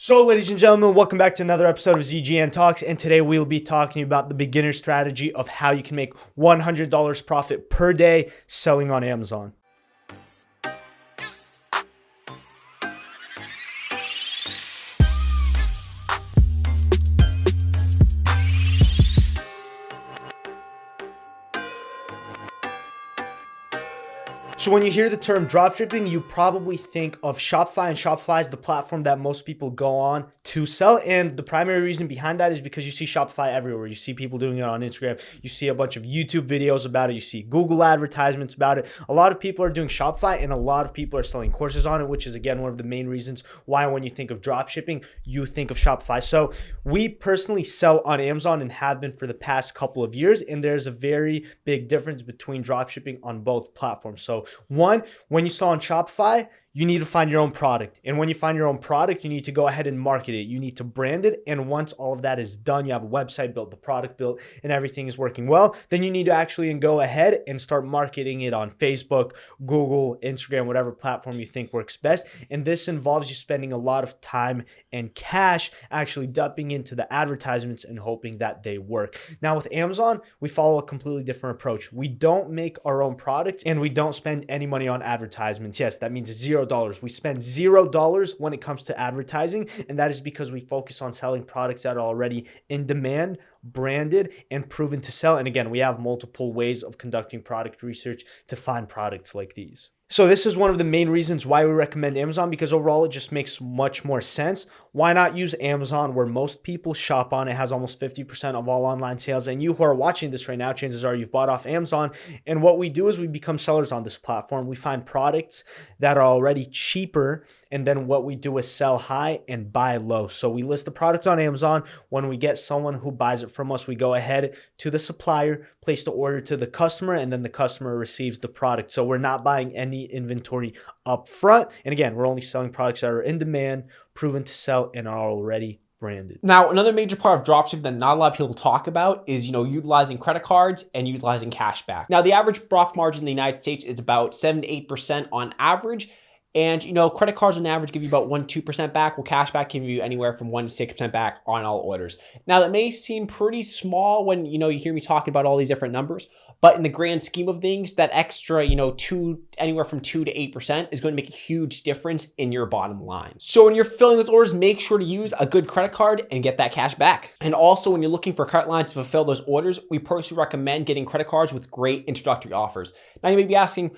So ladies and gentlemen, welcome back to another episode of ZGN Talks, and today we'll be talking about the beginner strategy of how you can make $100 profit per day selling on Amazon. So when you hear the term dropshipping, you probably think of Shopify, and Shopify is the platform that most people go on to sell. And the primary reason behind that is because you see Shopify everywhere. You see people doing it on Instagram. You see a bunch of YouTube videos about it. You see Google advertisements about it. A lot of people are doing Shopify and a lot of people are selling courses on it, which is again, one of the main reasons why when you think of dropshipping, you think of Shopify. So we personally sell on Amazon and have been for the past couple of years. And there's a very big difference between dropshipping on both platforms. So one, when you sell on Shopify, you need to find your own product. And when you find your own product, you need to go ahead and market it. You need to brand it. And once all of that is done, you have a website built, the product built, and everything is working well, then you need to actually go ahead and start marketing it on Facebook, Google, Instagram, whatever platform you think works best. And this involves you spending a lot of time and cash actually dumping into the advertisements and hoping that they work. Now with Amazon, we follow a completely different approach. We don't make our own products and we don't spend any money on advertisements. Yes, that means $0. We spend $0 when it comes to advertising, and that is because we focus on selling products that are already in demand, branded, and proven to sell. And again, we have multiple ways of conducting product research to find products like these. So this is one of the main reasons why we recommend Amazon, because overall it just makes much more sense. Why not use Amazon where most people shop on? It has almost 50% of all online sales. And you who are watching this right now, chances are you've bought off Amazon. And what we do is we become sellers on this platform. We find products that are already cheaper. And then what we do is sell high and buy low. So we list the product on Amazon. When we get someone who buys it from us, we go ahead to the supplier, place the order to the customer, and then the customer receives the product. So we're not buying any inventory up front. And again, we're only selling products that are in demand, proven to sell, and are already branded. Now, another major part of dropshipping that not a lot of people talk about is, utilizing credit cards and utilizing cash back. Now, the average profit margin in the United States is about 7 to 8% on average. And, credit cards on average give you about 1-2% back, while cashback can give you anywhere from 1-6% back on all orders. Now, that may seem pretty small when, you hear me talking about all these different numbers, but in the grand scheme of things, that extra, anywhere from 2 to 8% is going to make a huge difference in your bottom line. So when you're filling those orders, make sure to use a good credit card and get that cash back. And also when you're looking for credit lines to fulfill those orders, we personally recommend getting credit cards with great introductory offers. Now, you may be asking,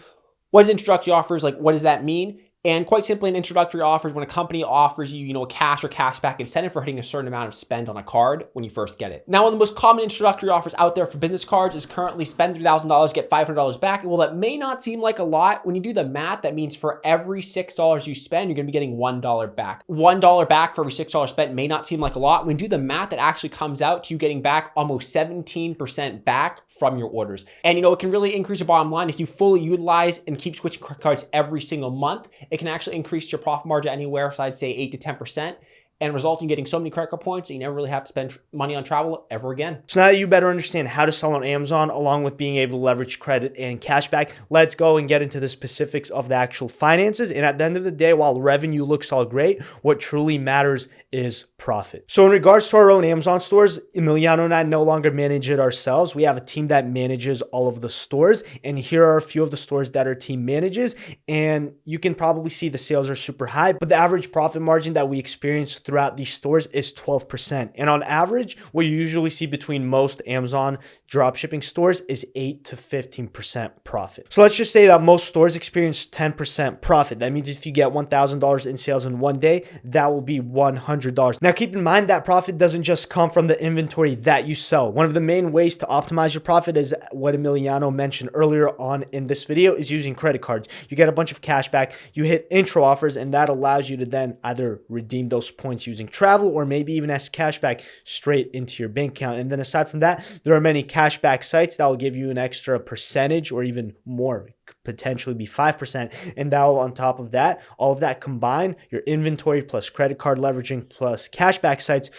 what is introductory offers? Like, what does that mean? And quite simply, an introductory offer is when a company offers you, a cash or cashback incentive for hitting a certain amount of spend on a card when you first get it. Now, one of the most common introductory offers out there for business cards is currently spend $3,000, get $500 back. Well, that may not seem like a lot. When you do the math, that means for every $6 you spend, you're going to be getting $1 back. $1 back for every $6 spent may not seem like a lot. When you do the math, it actually comes out to you getting back almost 17% back from your orders. And, it can really increase your bottom line if you fully utilize and keep switching credit cards every single month. It can actually increase your profit margin anywhere, so I'd say 8 to 10%, and result in getting so many credit card points that you never really have to spend money on travel ever again. So now that you better understand how to sell on Amazon, along with being able to leverage credit and cashback, let's go and get into the specifics of the actual finances. And at the end of the day, while revenue looks all great, what truly matters is profit. So in regards to our own Amazon stores, Emiliano and I no longer manage it ourselves. We have a team that manages all of the stores. And here are a few of the stores that our team manages. And you can probably see the sales are super high, but the average profit margin that we experience throughout these stores is 12%. And on average, what you usually see between most Amazon dropshipping stores is 8 to 15% profit. So let's just say that most stores experience 10% profit. That means if you get $1,000 in sales in one day, that will be $100. Now keep in mind that profit doesn't just come from the inventory that you sell. One of the main ways to optimize your profit is what Emiliano mentioned earlier on in this video is using credit cards. You get a bunch of cash back, you hit intro offers, and that allows you to then either redeem those points using travel or maybe even as cashback straight into your bank account. And then aside from that, there are many cashback sites that will give you an extra percentage or even more, potentially be 5%. And that will, on top of that, all of that combined, your inventory plus credit card leveraging plus cashback sites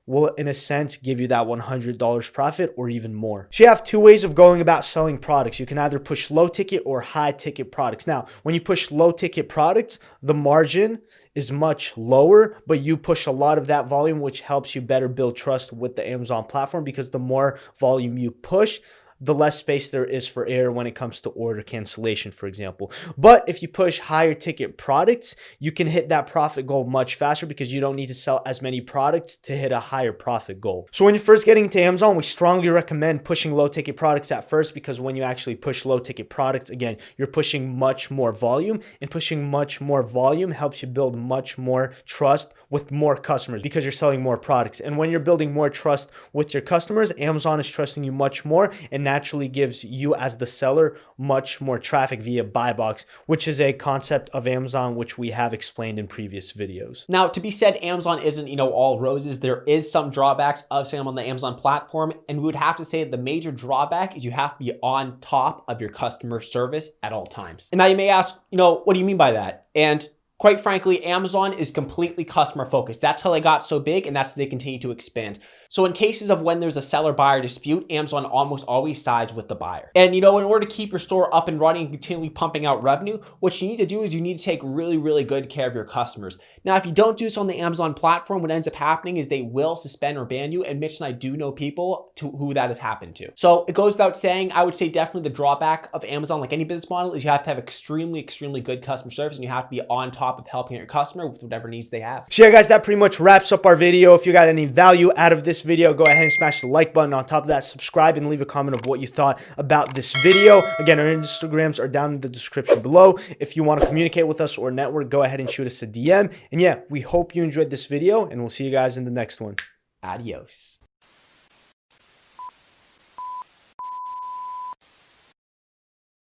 will, in a sense, give you that $100 profit or even more. So you have two ways of going about selling products. You can either push low ticket or high ticket products. Now, when you push low ticket products, the margin is much lower, but you push a lot of that volume, which helps you better build trust with the Amazon platform, because the more volume you push, the less space there is for error when it comes to order cancellation, for example. But if you push higher ticket products, you can hit that profit goal much faster because you don't need to sell as many products to hit a higher profit goal. So when you're first getting into Amazon, we strongly recommend pushing low ticket products at first, because when you actually push low ticket products, again, you're pushing much more volume, and pushing much more volume helps you build much more trust with more customers because you're selling more products. And when you're building more trust with your customers, Amazon is trusting you much more, and naturally gives you as the seller much more traffic via buy box, which is a concept of Amazon which we have explained in previous videos. Now, to be said, Amazon isn't, all roses. There is some drawbacks of selling on the Amazon platform, and we would have to say the major drawback is you have to be on top of your customer service at all times. And now you may ask, what do you mean by that? And quite frankly, Amazon is completely customer focused. That's how they got so big, and that's how they continue to expand. So in cases of when there's a seller-buyer dispute, Amazon almost always sides with the buyer. And in order to keep your store up and running and continually pumping out revenue, what you need to do is you need to take really, really good care of your customers. Now, if you don't do this on the Amazon platform, what ends up happening is they will suspend or ban you. And Mitch and I do know people to who that has happened to. So it goes without saying, I would say definitely the drawback of Amazon, like any business model, is you have to have extremely, extremely good customer service, and you have to be on top of helping your customer with whatever needs they have. So yeah, guys, that pretty much wraps up our video. If you got any value out of this video, go ahead and smash the like button. On top of that, subscribe and leave a comment of what you thought about this video. Again, our Instagrams are down in the description below. If you want to communicate with us or network, go ahead and shoot us a DM. And yeah, we hope you enjoyed this video, and we'll see you guys in the next one. Adios.